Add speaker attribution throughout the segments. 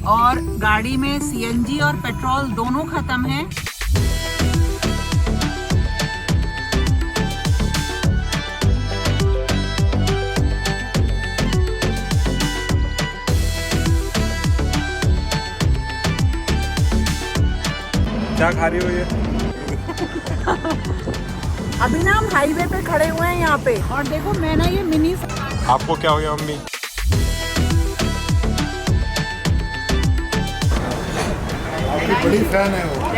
Speaker 1: और गाड़ी में सीएनजी और पेट्रोल दोनों खत्म है।
Speaker 2: क्या खा रही हो ये?
Speaker 1: अभी ना हम हाईवे पे खड़े हुए हैं यहाँ पे, और देखो मैं ना ये मिनी।
Speaker 2: आपको क्या हो गया मम्मी? आपकी बड़ी फैन है वो।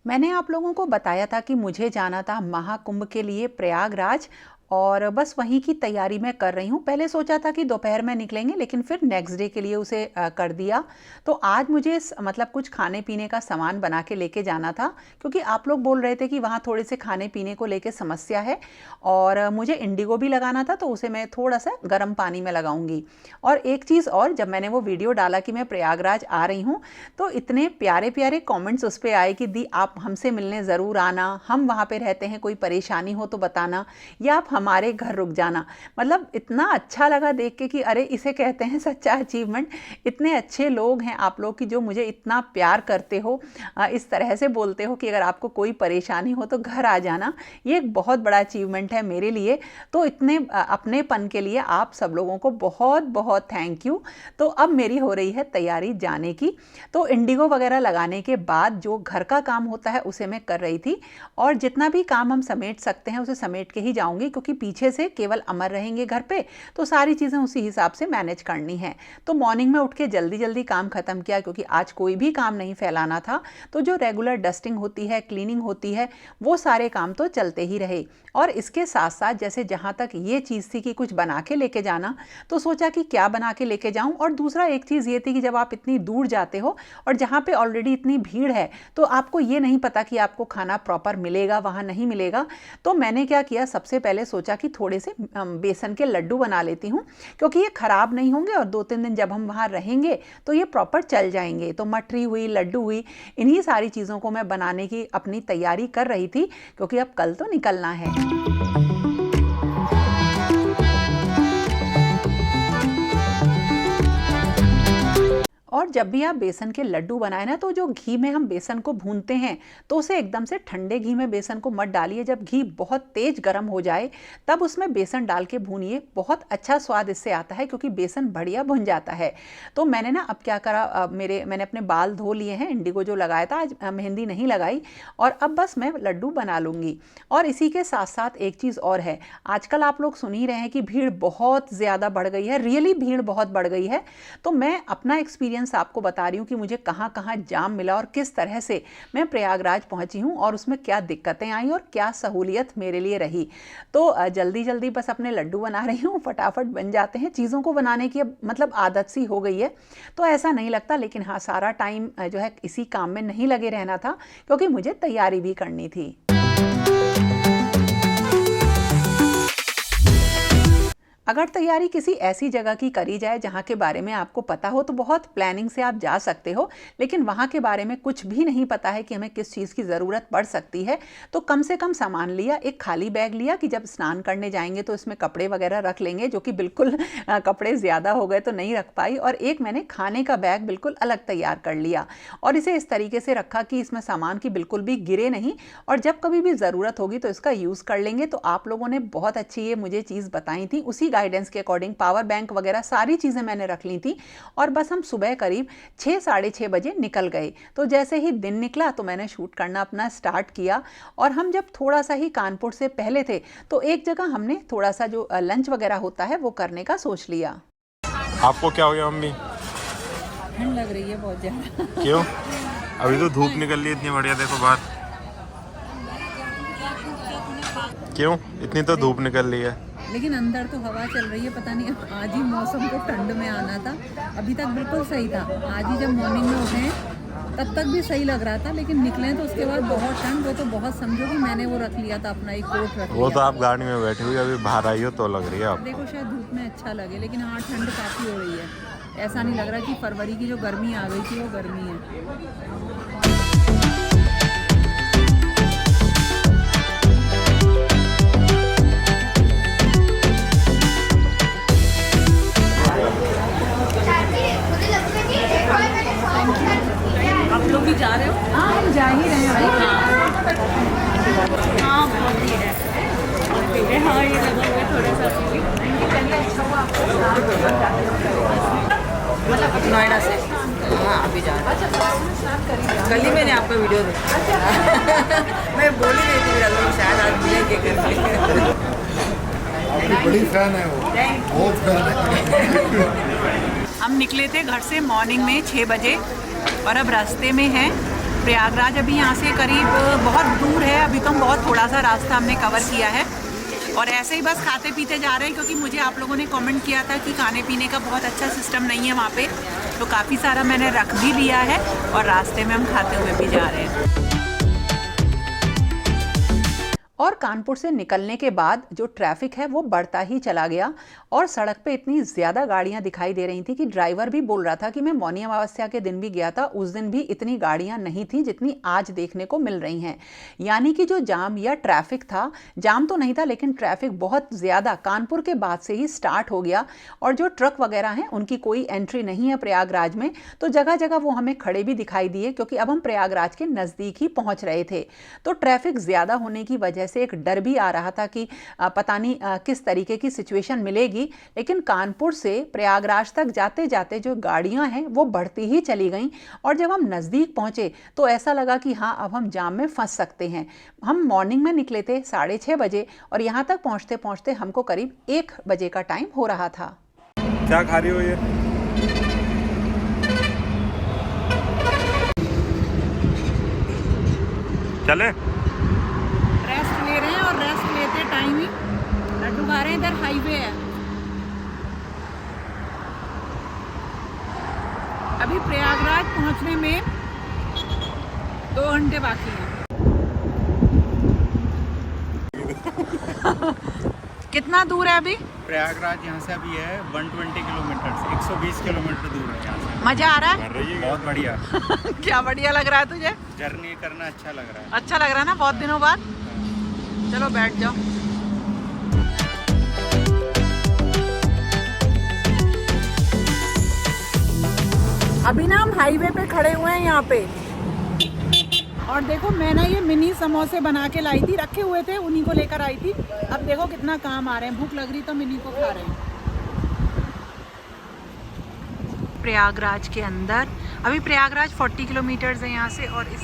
Speaker 3: मैंने आप लोगों को बताया था कि मुझे जाना था महाकुंभ के लिए प्रयागराज, और बस वहीं की तैयारी मैं कर रही हूँ। पहले सोचा था कि दोपहर में निकलेंगे, लेकिन फिर नेक्स्ट डे के लिए उसे कर दिया। तो आज मुझे मतलब कुछ खाने पीने का सामान बना के लेके जाना था, क्योंकि आप लोग बोल रहे थे कि वहाँ थोड़े से खाने पीने को लेके समस्या है, और मुझे इंडिगो भी लगाना था, तो उसे मैं थोड़ा सा गर्म पानी में लगाऊंगी। और एक चीज़ और, जब मैंने वो वीडियो डाला कि मैं प्रयागराज आ रही हूँ, तो इतने प्यारे प्यारे कॉमेंट्स उस पर आए कि दी आप हमसे मिलने ज़रूर आना, हम वहाँ पर रहते हैं, कोई परेशानी हो तो बताना, या आप हमारे घर रुक जाना। मतलब इतना अच्छा लगा देख के कि अरे इसे कहते हैं सच्चा अचीवमेंट। इतने अच्छे लोग हैं आप लोग कि जो मुझे इतना प्यार करते हो, इस तरह से बोलते हो कि अगर आपको कोई परेशानी हो तो घर आ जाना। ये एक बहुत बड़ा अचीवमेंट है मेरे लिए। तो इतने अपनेपन के लिए आप सब लोगों को बहुत बहुत थैंक यू। तो अब मेरी हो रही है तैयारी जाने की। तो इंडिगो वगैरह लगाने के बाद जो घर का काम होता है उसे मैं कर रही थी, और जितना भी काम हम समेट सकते हैं उसे समेट के ही जाऊंगी, क्योंकि पीछे से केवल अमर रहेंगे घर पे, तो सारी चीज़ें उसी हिसाब से मैनेज करनी है। तो मॉर्निंग में उठ के जल्दी जल्दी काम खत्म किया, क्योंकि आज कोई भी काम नहीं फैलाना था। तो जो रेगुलर डस्टिंग होती है, क्लीनिंग होती है, वो सारे काम तो चलते ही रहे। और इसके साथ साथ जैसे जहाँ तक ये चीज़ थी कि कुछ बना के लेके जाना, तो सोचा कि क्या बना के लेके जाऊँ। और दूसरा एक चीज़ ये थी कि जब आप इतनी दूर जाते हो और जहाँ पे ऑलरेडी इतनी भीड़ है, तो आपको ये नहीं पता कि आपको खाना प्रॉपर मिलेगा, वहाँ नहीं मिलेगा। तो मैंने क्या किया, सबसे पहले सोचा कि थोड़े से बेसन के लड्डू बना लेती हूँ, क्योंकि ये खराब नहीं होंगे और 2-3 दिन जब हम वहाँ रहेंगे तो ये प्रॉपर चल जाएंगे। तो मठरी हुई, लड्डू हुई, इन्हीं सारी चीज़ों को मैं बनाने की अपनी तैयारी कर रही थी, क्योंकि अब कल तो निकलना है। और जब भी आप बेसन के लड्डू बनाए ना, तो जो घी में हम बेसन को भूनते हैं, तो उसे एकदम से ठंडे घी में बेसन को मत डालिए। जब घी बहुत तेज गर्म हो जाए तब उसमें बेसन डाल के भूनिए, बहुत अच्छा स्वाद इससे आता है, क्योंकि बेसन बढ़िया भुन जाता है। तो मैंने ना अब क्या करा, मैंने अपने बाल धो लिए हैं, इंडिगो जो लगाया था, आज मेहंदी नहीं लगाई, और अब बस मैं लड्डू बना लूँगी। और इसी के साथ साथ एक चीज़ और है, आजकल आप लोग सुन ही रहे हैं कि भीड़ बहुत ज़्यादा बढ़ गई है, रियली भीड़ बहुत बढ़ गई है। तो मैं अपना एक्सपीरियंस आपको बता रही हूँ कि मुझे कहाँ कहाँ जाम मिला और किस तरह से मैं प्रयागराज पहुंची हूँ, और उसमें क्या दिक्कतें आई और क्या सहूलियत मेरे लिए रही। तो जल्दी जल्दी बस अपने लड्डू बना रही हूँ, फटाफट बन जाते हैं। चीज़ों को बनाने की अब मतलब आदत सी हो गई है, तो ऐसा नहीं लगता। लेकिन हाँ, सारा टाइम जो है इसी काम में नहीं लगे रहना था, क्योंकि मुझे तैयारी भी करनी थी। अगर तैयारी किसी ऐसी जगह की करी जाए जहाँ के बारे में आपको पता हो, तो बहुत प्लानिंग से आप जा सकते हो। लेकिन वहाँ के बारे में कुछ भी नहीं पता है कि हमें किस चीज़ की ज़रूरत पड़ सकती है, तो कम से कम सामान लिया। एक खाली बैग लिया कि जब स्नान करने जाएंगे तो इसमें कपड़े वगैरह रख लेंगे, जो कि बिल्कुल कपड़े ज़्यादा हो गए तो नहीं रख पाई। और एक मैंने खाने का बैग बिल्कुल अलग तैयार कर लिया, और इसे इस तरीके से रखा कि इसमें सामान की बिल्कुल भी गिरे नहीं, और जब कभी भी ज़रूरत होगी तो इसका यूज़ कर लेंगे। तो आप लोगों ने बहुत अच्छी ये मुझे चीज़ बताई थी, उसी गाइडेंस के अकॉर्डिंग पावर बैंक वगैरह सारी चीज़ें मैंने रख ली थी। और बस हम सुबह करीब 6-6:30 बजे निकल गए। तो जैसे ही दिन निकला तो मैंने शूट करना अपना स्टार्ट किया। और हम जब थोड़ा सा ही कानपुर से पहले थे, तो एक जगह हमने थोड़ा सा जो लंच वगैरह होता है वो करने का सोच लिया।
Speaker 2: आपको क्या हो गया मम्मी?
Speaker 1: ठंड लग रही है बहुत ज़्यादा।
Speaker 2: क्यों? अभी तो धूप निकल रही है इतनी बढ़िया, देखो बाहर। क्यों इतनी तो धूप निकल रही है?
Speaker 1: लेकिन अंदर तो हवा चल रही है। पता नहीं, आज ही मौसम को ठंड में आना था, अभी तक बिल्कुल सही था। आज ही जब मॉर्निंग में उठे तब तक भी सही लग रहा था, लेकिन निकले तो उसके बाद बहुत ठंड। वो तो बहुत समझो कि मैंने वो रख लिया था, अपना एक कोट रख लिया।
Speaker 2: वो तो आप गाड़ी में बैठी हुई, अभी बाहर आई हो तो लग रही है आप।
Speaker 1: देखो शायद धूप में अच्छा लगे, लेकिन हाँ ठंड काफ़ी हो रही है। ऐसा नहीं लग रहा कि फरवरी की जो गर्मी आ गई थी वो गर्मी है। आपका वीडियो देखा। मैं बोल ही रही थी मेरा लोग शायद आज मिलेंगे करके।
Speaker 4: बड़ी फैन है वो, बहुत फैन है।
Speaker 3: हम निकले थे घर से मॉर्निंग में 6 बजे और अब रास्ते में हैं प्रयागराज। अभी यहाँ से करीब बहुत दूर है, अभी तो हम बहुत थोड़ा सा रास्ता हमने कवर किया है और ऐसे ही बस खाते पीते जा रहे हैं, क्योंकि मुझे आप लोगों ने कमेंट किया था कि खाने पीने का बहुत अच्छा सिस्टम नहीं है वहाँ पे, तो काफ़ी सारा मैंने रख भी लिया है और रास्ते में हम खाते हुए भी जा रहे हैं। और कानपुर से निकलने के बाद जो ट्रैफिक है वो बढ़ता ही चला गया और सड़क पे इतनी ज़्यादा गाड़ियां दिखाई दे रही थी कि ड्राइवर भी बोल रहा था कि मैं मौनी अमावस्या के दिन भी गया था, उस दिन भी इतनी गाड़ियां नहीं थी जितनी आज देखने को मिल रही हैं। यानी कि जो जाम या ट्रैफिक था, जाम तो नहीं था लेकिन ट्रैफिक बहुत ज़्यादा कानपुर के बाद से ही स्टार्ट हो गया और जो ट्रक वगैरह हैं उनकी कोई एंट्री नहीं है प्रयागराज में, तो जगह जगह वो हमें खड़े भी दिखाई दिए क्योंकि अब हम प्रयागराज के नज़दीक ही पहुँच रहे थे। तो ट्रैफिक ज़्यादा होने की वजह से एक डर भी आ रहा था कि पता नहीं किस तरीके की सिचुएशन मिलेगी, लेकिन कानपुर से प्रयागराज तक जाते जाते जो गाड़ियां हैं वो बढ़ती ही चली गईं और जब हम नज़दीक पहुंचे तो ऐसा लगा कि हाँ अब हम जाम में फंस सकते हैं। हम मॉर्निंग में निकले थे 6:30 बजे और यहाँ तक पहुँचते पहुँचते हमको करीब 1 बजे का टाइम हो रहा था।
Speaker 2: क्या खा रही हो ये? चले
Speaker 1: रेस्ट ले रहे हैं और रेस्ट लेते टाइम ही लड्डू खा रहे हैं। इधर हाईवे है, अभी प्रयागराज पहुंचने में 2 घंटे बाकी हैं।
Speaker 3: कितना दूर है अभी?
Speaker 5: प्रयागराज यहाँ से अभी है 120 किलोमीटर, 120 किलोमीटर दूर है यहाँ से।
Speaker 3: मजा आ रहा है?
Speaker 5: बहुत बढ़िया।
Speaker 3: क्या बढ़िया लग रहा है तुझे?
Speaker 5: जर्नी करना अच्छा लग रहा है।
Speaker 3: अच्छा लग रहा है ना बहुत दिनों बाद? चलो बैठ जाओ।
Speaker 1: अभी ना हम हाईवे पे खड़े हुए हैं यहाँ पे और देखो मैं ना ये मिनी समोसे बना के लाई थी, रखे हुए थे उन्हीं को लेकर आई थी। अब देखो कितना काम आ रहे हैं, भूख लग रही तो मिनी को खा रहे हैं।
Speaker 3: प्रयागराज के अंदर अभी प्रयागराज 40 किलोमीटर्स है यहाँ से और इस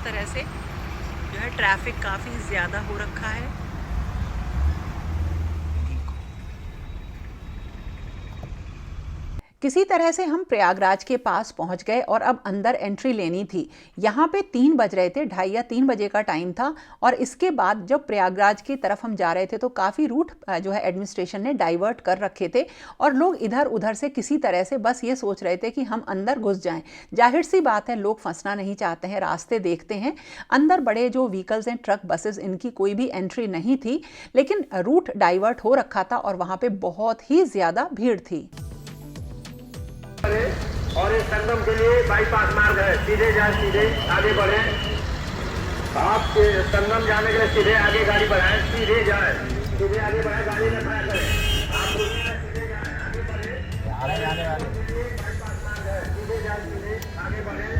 Speaker 3: तरह से जो है ट्रैफिक काफ़ी ज़्यादा हो रखा है। किसी तरह से हम प्रयागराज के पास पहुंच गए और अब अंदर एंट्री लेनी थी। यहाँ पे 3 बज रहे थे, 2:30 या 3 बजे का टाइम था और इसके बाद जब प्रयागराज की तरफ हम जा रहे थे तो काफ़ी रूट जो है एडमिनिस्ट्रेशन ने डाइवर्ट कर रखे थे और लोग इधर उधर से किसी तरह से बस ये सोच रहे थे कि हम अंदर घुस जाएं। जाहिर सी बात है लोग फंसना नहीं चाहते हैं, रास्ते देखते हैं। अंदर बड़े जो व्हीकल्स हैं, ट्रक, बसेस, इनकी कोई भी एंट्री नहीं थी, लेकिन रूट डाइवर्ट हो रखा था और वहाँ पर बहुत ही ज़्यादा भीड़ थी।
Speaker 6: और इस संगम के लिए बाईपास मार्ग है, सीधे जाए, सीधे आगे बढ़े। आप संगम जाने के लिए सीधे आगे गाड़ी बढ़ाएं, सीधे जाए, सीधे आगे बढ़ाएं, गाड़ी न खड़ा करें। आप सीधे जाए, आगे बढ़े। बाईपास मार्ग है, सीधे जाए, सीधे आगे बढ़े।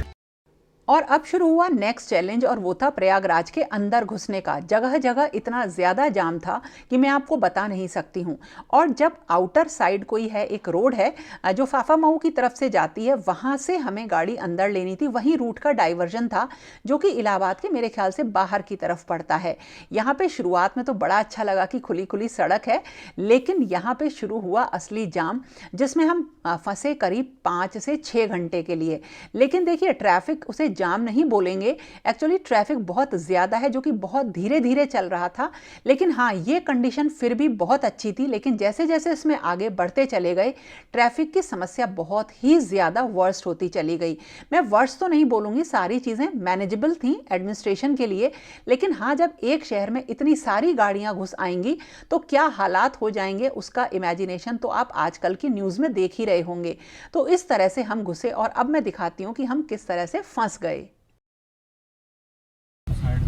Speaker 3: और अब शुरू हुआ नेक्स्ट चैलेंज और वो था प्रयागराज के अंदर घुसने का। जगह जगह इतना ज़्यादा जाम था कि मैं आपको बता नहीं सकती हूँ। और जब आउटर साइड कोई है, एक रोड है जो फाफामऊ की तरफ से जाती है, वहाँ से हमें गाड़ी अंदर लेनी थी। वहीं रूट का डाइवर्जन था जो कि इलाहाबाद के मेरे ख्याल से बाहर की तरफ पड़ता है। यहाँ पे शुरुआत में तो बड़ा अच्छा लगा कि खुली खुली सड़क है, लेकिन यहाँ पे शुरू हुआ असली जाम जिसमें हम फंसे करीब 5 से 6 घंटे के लिए। लेकिन देखिए ट्रैफिक उसे जाम नहीं बोलेंगे, एक्चुअली ट्रैफिक बहुत ज़्यादा है जो कि बहुत धीरे धीरे चल रहा था। लेकिन हाँ, ये कंडीशन फिर भी बहुत अच्छी थी। लेकिन जैसे जैसे इसमें आगे बढ़ते चले गए ट्रैफिक की समस्या बहुत ही ज़्यादा वर्स्ट होती चली गई। मैं वर्स्ट तो नहीं बोलूँगी, सारी चीज़ें मैनेजेबल थी एडमिनिस्ट्रेशन के लिए, लेकिन हाँ जब एक शहर में इतनी सारी गाड़ियाँ घुस आएंगी तो क्या हालात हो जाएंगे उसका इमेजिनेशन तो आप आजकल की न्यूज़ में देख ही रहे होंगे। तो इस तरह से हम घुसे और अब मैं दिखाती हूँ कि हम किस तरह से फंस गए।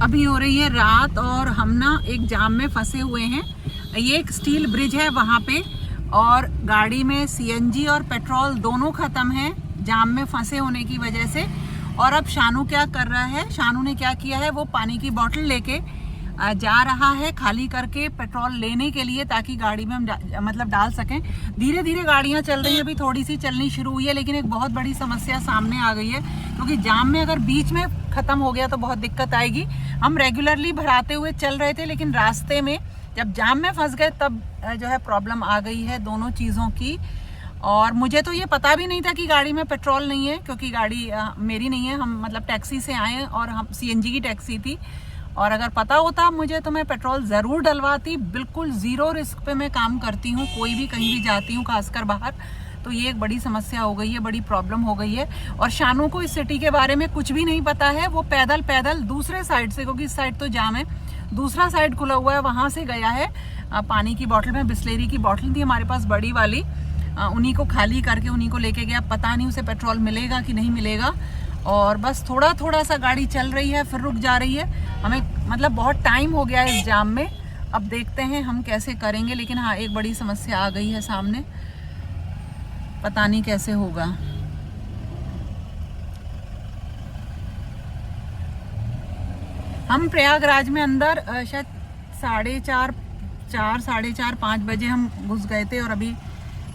Speaker 1: अभी हो रही है रात और हम ना एक जाम में फंसे हुए हैं। ये एक स्टील ब्रिज है वहाँ पे और गाड़ी में सीएनजी और पेट्रोल दोनों ख़त्म है जाम में फंसे होने की वजह से। और अब शानू क्या कर रहा है, शानू ने क्या किया है, वो पानी की बोतल लेके जा रहा है खाली करके पेट्रोल लेने के लिए, ताकि गाड़ी में हम मतलब डाल सकें। धीरे धीरे गाड़ियां चल रही है, अभी थोड़ी सी चलनी शुरू हुई है, लेकिन एक बहुत बड़ी समस्या सामने आ गई है, क्योंकि जाम में अगर बीच में ख़त्म हो गया तो बहुत दिक्कत आएगी। हम रेगुलरली भराते हुए चल रहे थे, लेकिन रास्ते में जब जाम में फंस गए तब जो है प्रॉब्लम आ गई है दोनों चीज़ों की। और मुझे तो ये पता भी नहीं था कि गाड़ी में पेट्रोल नहीं है, क्योंकि गाड़ी मेरी नहीं है, हम मतलब टैक्सी से आए हैं और हम CNG की टैक्सी थी। और अगर पता होता मुझे तो मैं पेट्रोल ज़रूर डलवाती। बिल्कुल ज़ीरो रिस्क पे मैं काम करती हूँ, कोई भी कहीं भी जाती हूँ, खासकर बाहर। तो ये एक बड़ी समस्या हो गई है, बड़ी प्रॉब्लम हो गई है। और शानू को इस सिटी के बारे में कुछ भी नहीं पता है। वो पैदल पैदल दूसरे साइड से, क्योंकि इस साइड तो जाम है, दूसरा साइड खुला हुआ है, वहाँ से गया है। पानी की बॉटल में बिस्लेरी की बॉटल थी हमारे पास बड़ी वाली, उन्हीं को खाली करके उन्हीं को लेके गया। पता नहीं उसे पेट्रोल मिलेगा कि नहीं मिलेगा। और बस थोड़ा थोड़ा सा गाड़ी चल रही है, फिर रुक जा रही है। हमें मतलब बहुत टाइम हो गया है इस जाम में। अब देखते हैं हम कैसे करेंगे। लेकिन हाँ, एक बड़ी समस्या आ गई है सामने, पता नहीं कैसे होगा। हम प्रयागराज में अंदर शायद 4:30-5 बजे हम घुस गए थे, और अभी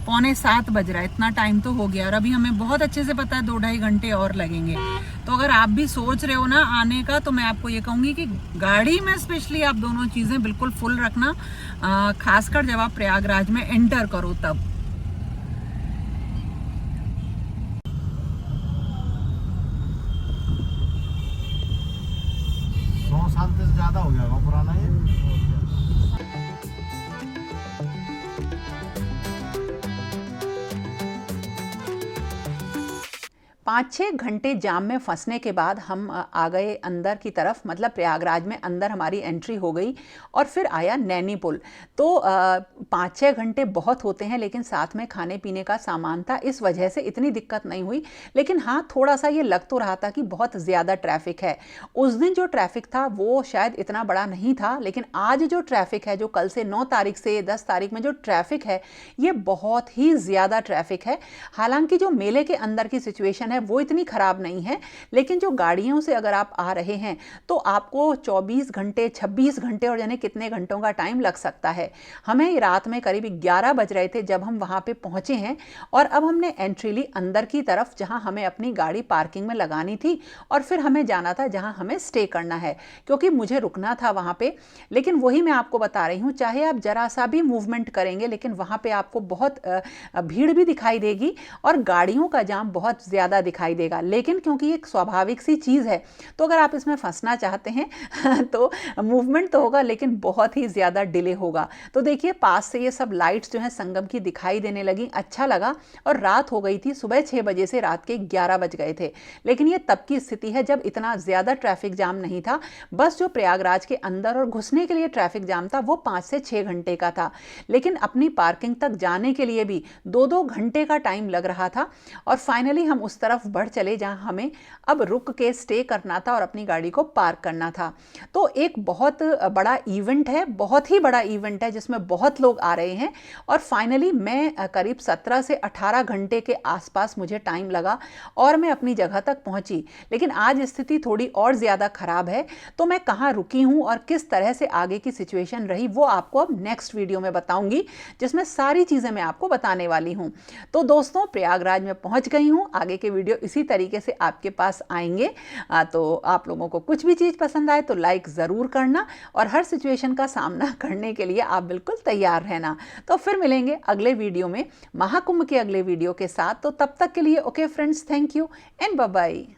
Speaker 1: 6:45 बज रहा है। इतना टाइम तो हो गया, और अभी हमें बहुत अच्छे से पता है 2-2.5 घंटे और लगेंगे। तो अगर आप भी सोच रहे हो ना आने का, तो मैं आपको ये कहूँगी कि गाड़ी में स्पेशली आप दोनों चीज़ें बिल्कुल फुल रखना, खासकर जब आप प्रयागराज में एंटर करो तब।
Speaker 4: साल से ज्यादा हो गया होगा पुराना ये।
Speaker 3: 5-6 घंटे जाम में फंसने के बाद हम आ गए अंदर की तरफ, मतलब प्रयागराज में अंदर हमारी एंट्री हो गई। और फिर आया नैनी पुल। तो 5-6 घंटे बहुत होते हैं, लेकिन साथ में खाने पीने का सामान था, इस वजह से इतनी दिक्कत नहीं हुई। लेकिन हाँ, थोड़ा सा ये लग तो रहा था कि बहुत ज़्यादा ट्रैफिक है। उस दिन जो ट्रैफिक था वो शायद इतना बड़ा नहीं था, लेकिन आज जो ट्रैफिक है, जो कल से 9 तारीख से 10 तारीख में जो ट्रैफिक है, ये बहुत ही ज़्यादा ट्रैफिक है। हालांकि जो मेले के अंदर की सिचुएशन है वो इतनी ख़राब नहीं है, लेकिन जो गाड़ियों से अगर आप आ रहे हैं तो आपको 24 घंटे 26 घंटे और यानी कितने घंटों का टाइम लग सकता है। हमें रात में करीब 11 बज रहे थे जब हम वहाँ पे पहुँचे हैं, और अब हमने एंट्री ली अंदर की तरफ, जहाँ हमें अपनी गाड़ी पार्किंग में लगानी थी, और फिर हमें जाना था जहाँ हमें स्टे करना है, क्योंकि मुझे रुकना था वहाँ पे। लेकिन वही मैं आपको बता रही हूँ, चाहे आप जरा सा भी मूवमेंट करेंगे, लेकिन वहाँ पे आपको बहुत भीड़ भी दिखाई देगी और गाड़ियों का जाम बहुत ज़्यादा दिखाई देगा। लेकिन क्योंकि एक स्वाभाविक सी चीज़ है, तो अगर आप इसमें फंसना चाहते हैं तो मूवमेंट तो होगा, लेकिन बहुत ही ज़्यादा डिले होगा। तो देखिए, पास से ये सब लाइट्स जो हैं संगम की दिखाई देने लगी, अच्छा लगा। और रात हो गई थी, सुबह 6 बजे से रात के 11 बज गए थे। लेकिन ये तब की स्थिति है जब इतना ज़्यादा ट्रैफिक जाम नहीं था। बस जो प्रयागराज के अंदर और घुसने के लिए ट्रैफिक जाम था वो 5 से 6 घंटे का था, लेकिन अपनी पार्किंग तक जाने के लिए भी 2-2 घंटे का टाइम लग रहा था। और फाइनली हम उस तरफ बढ़ चले जहां हमें अब रुक के स्टे करना था और अपनी गाड़ी को पार्क करना था। तो एक बहुत बड़ा इवेंट है, बहुत ही बड़ा इवेंट है, जिसमें बहुत लोग आ रहे हैं। और फाइनली मैं करीब 17 से 18 घंटे के आसपास मुझे टाइम लगा और मैं अपनी जगह तक पहुंची। लेकिन आज स्थिति थोड़ी और ज़्यादा ख़राब है। तो मैं कहाँ रुकी हूँ और किस तरह से आगे की सिचुएशन रही, वो आपको अब नेक्स्ट वीडियो में बताऊंगी, जिसमें सारी चीज़ें मैं आपको बताने वाली हूँ। तो दोस्तों, प्रयागराज में पहुँच गई हूँ। आगे के वीडियो इसी तरीके से आपके पास आएंगे। तो आप लोगों को कुछ भी चीज़ पसंद आए तो लाइक ज़रूर करना, और हर सिचुएशन का सामना करने के लिए आप बिल्कुल तैयार रहना। तो फिर मिलेंगे अगले वीडियो में, महाकुंभ के अगले वीडियो के साथ। तो तब तक के लिए okay friends, thank you and bye bye.